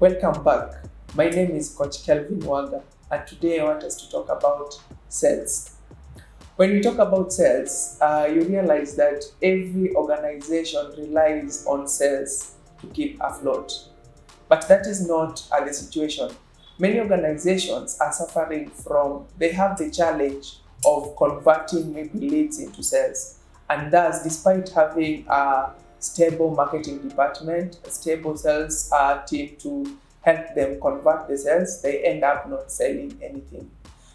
Welcome back. My name is Coach Kelvin Waga, and today I want us to talk about sales. When we talk about sales, you realize that every organization relies on sales to keep afloat. But that is not the situation. Many organizations are suffering from, they have the challenge of converting maybe leads into sales. And thus, despite having a stable marketing department, a stable sales team to help them convert the sales, they end up not selling anything.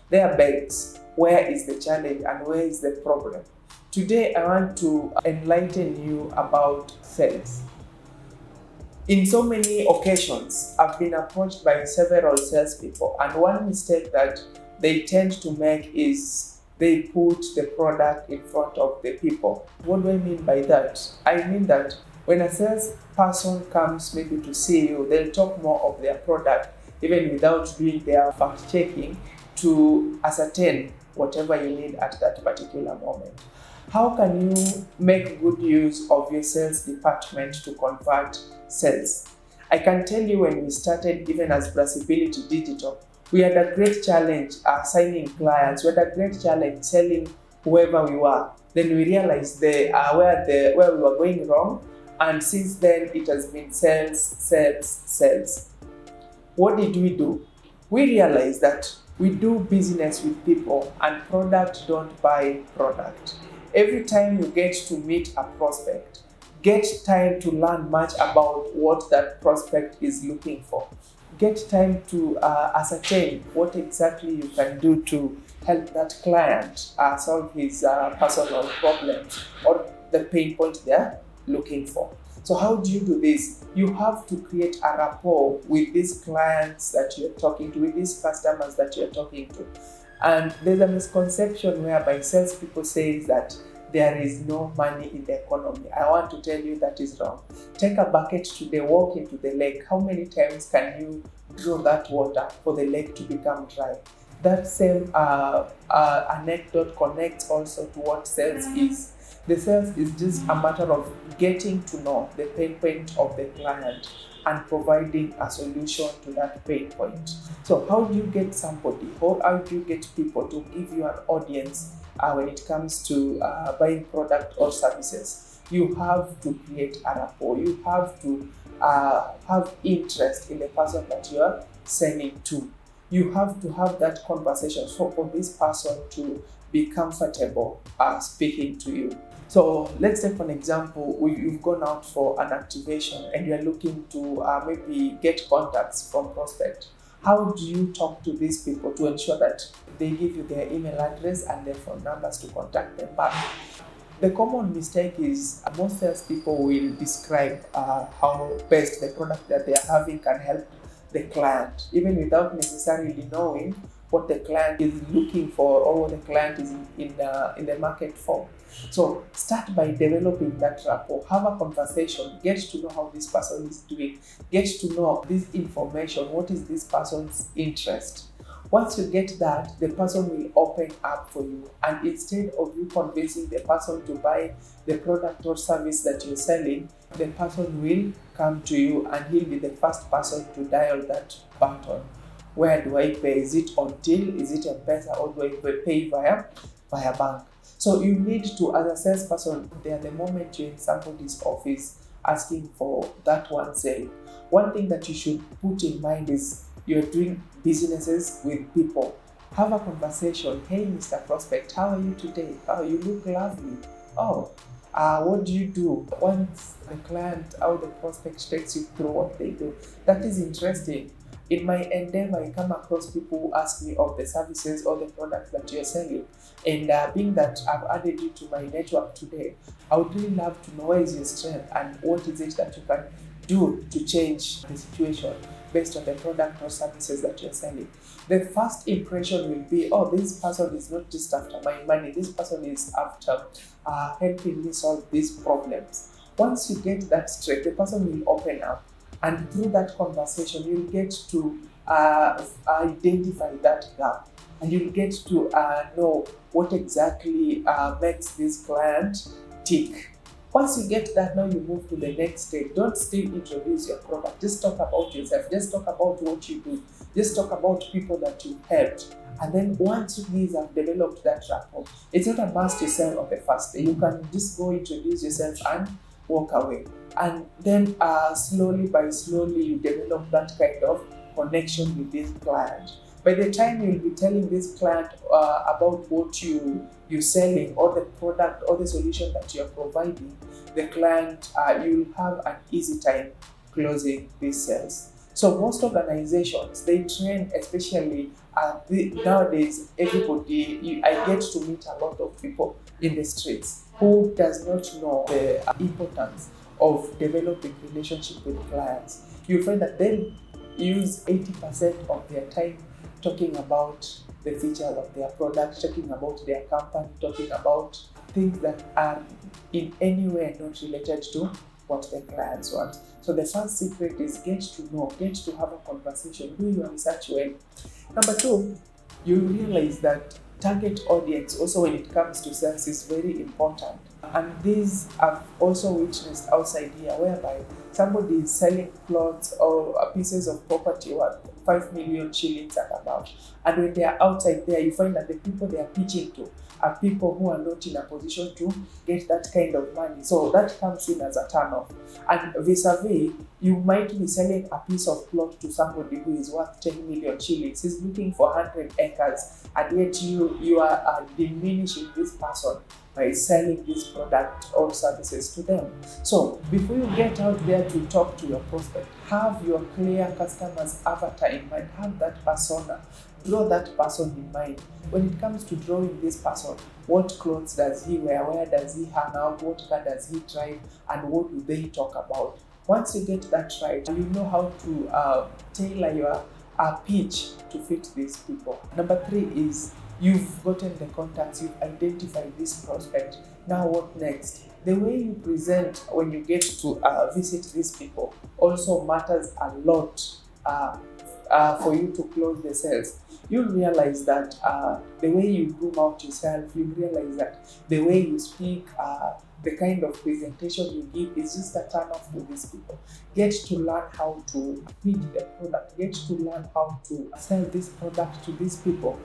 There begs, where is the challenge and where is the problem? Today, I want to enlighten you about sales. In so many occasions, I've been approached by several salespeople, and one mistake that they tend to make is they put the product in front of the people. What do I mean by that? I mean that when a salesperson comes maybe to see you, they'll talk more of their product, even without doing their fact checking to ascertain whatever you need at that particular moment. How can you make good use of your sales department to convert sales? I can tell you, when we started even as Brassability Digital, we had a great challenge signing clients. We had a great challenge selling whoever we were. Then we realized where we were going wrong, and since then it has been sales. What did we do? We realized that we do business with people, and product don't buy product. Every time you get to meet a prospect, get time to learn much about what that prospect is looking for. Get time to ascertain what exactly you can do to help that client solve his personal problems or the pain point they're looking for. So how do you do this? You have to create a rapport with these clients that you're talking to, with these customers that you're talking to. And there's a misconception whereby salespeople say that there is no money in the economy. I want to tell you that is wrong. Take a bucket today, walk into the lake. How many times can you draw that water for the lake to become dry? That same anecdote connects also to what sales is. The sales is just a matter of getting to know the pain point of the client and providing a solution to that pain point. So how do you get somebody, how do you get people to give you an audience when it comes to buying product or services? You have to create a rapport. You have to have interest in the person that you are selling to. You have to have that conversation for this person to be comfortable speaking to you. So let's take an example. You've gone out for an activation and you're looking to maybe get contacts from prospect. How do you talk to these people to ensure that they give you their email address and their phone numbers to contact them back? The common mistake is most salespeople will describe how best the product that they are having can help the client, even without necessarily knowing what the client is looking for or what the client is in the market for. So start by developing that rapport, have a conversation, get to know how this person is doing, get to know this information, what is this person's interest. Once you get that, the person will open up for you, and instead of you convincing the person to buy the product or service that you're selling, the person will come to you and he'll be the first person to dial that button. Where do I pay? Is it on till? Is it M-Pesa, or do I pay via bank? So you need to, as a salesperson, there the moment you're in somebody's office asking for that one sale, one thing that you should put in mind is you're doing businesses with people. Have a conversation. Hey, Mr. Prospect, how are you today? Oh, you look lovely. Oh, what do you do? Once the client or the prospect takes you through what they do, that is interesting. In my endeavor, I come across people who ask me of the services or the products that you're selling. And being that I've added you to my network today, I would really love to know where is your strength and what is it that you can do to change the situation based on the product or services that you're selling. The first impression will be, oh, this person is not just after my money, this person is after helping me solve these problems. Once you get that straight, the person will open up. And through that conversation, you'll get to identify that gap, and you'll get to know what exactly makes this client tick. Once you get that, now you move to the next stage. Don't still introduce your product. Just talk about yourself. Just talk about what you do. Just talk about people that you helped. And then once you guys have developed that rapport, it's not a must you sell on the first day. You can just go introduce yourself and walk away. And then slowly by slowly, you develop that kind of connection with this client. By the time you'll be telling this client about what you're selling, or the product or the solution that you're providing, the client, you'll have an easy time closing these sales. So most organizations, they train, especially nowadays, everybody, I get to meet a lot of people in the streets who does not know the importance of developing relationship with clients. You'll find that they use 80% of their time talking about the features of their product, talking about their company, talking about things that are in any way not related to what the clients want. So the first secret is get to know, get to have a conversation, do your research well. Number two, you realize that target audience also when it comes to sales is very important. And these I've also witnessed outside here, whereby somebody is selling plots or pieces of property worth 5 million shillings and above. And when they are outside there, you find that the people they are pitching to are people who are not in a position to get that kind of money. So that comes in as a turnoff. And vis-a-vis, you might be selling a piece of plot to somebody who is worth 10 million shillings. He's looking for 100 acres, and yet you are diminishing this person by selling this product or services to them. So before you get out there to talk to your prospect, have your clear customer's avatar in mind, have that persona, draw that person in mind. When it comes to drawing this person, what clothes does he wear, where does he hang out, what car does he drive, and what do they talk about? Once you get that right, you know how to tailor your pitch to fit these people. Number three is you've gotten the contacts, you've identified this prospect. Now what next? The way you present when you get to visit these people also matters a lot for you to close the sales. You'll realize that the way you groom out yourself, you realize that the way you speak, the kind of presentation you give is just a turn off to these people. Get to learn how to pitch the product, get to learn how to sell this product to these people.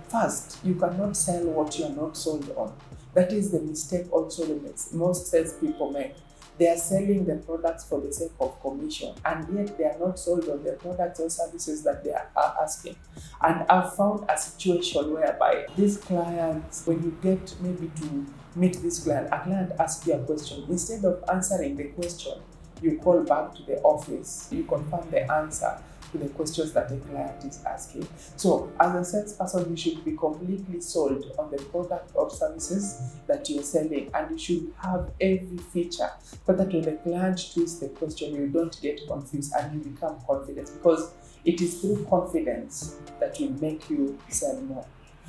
First, you cannot sell what you are not sold on. That is the mistake also most salespeople make. They are selling the products for the sake of commission, and yet they are not sold on the products or services that they are asking. And I've found a situation whereby these clients, when you get maybe to meet this client, a client asks you a question. Instead of answering the question, you call back to the office, you confirm the answer to the questions that the client is asking. So as a salesperson, you should be completely sold on the product or services that you're selling, and you should have every feature so that when the client twists the question, you don't get confused and you become confident, because it is through confidence that will make you sell more.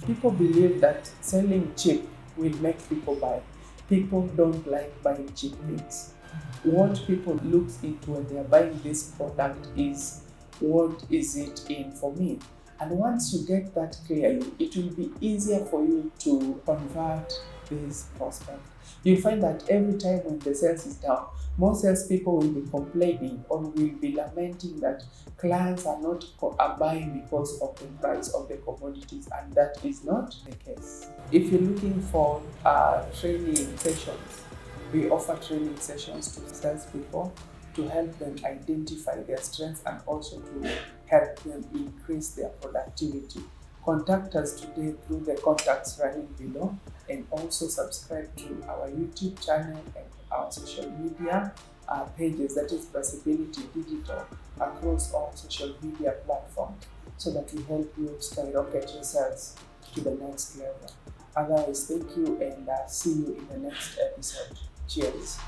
People believe that selling cheap will make people buy. People don't like buying cheap things. What people look into when they are buying this product is, what is it in for me? And once you get that clearly, it will be easier for you to convert this prospect. You'll find that every time when the sales is down, most salespeople will be complaining or will be lamenting that clients are not buying because of the price of the commodities, and that is not the case. If you're looking for training sessions, we offer training sessions to salespeople to help them identify their strengths and also to help them increase their productivity. Contact us today through the contacts running below, and also subscribe to our YouTube channel and our social media pages, that is Possibility Digital, across all social media platforms, so that we help you skyrocket your sales to the next level. Otherwise, thank you, and see you in the next episode. Cheers.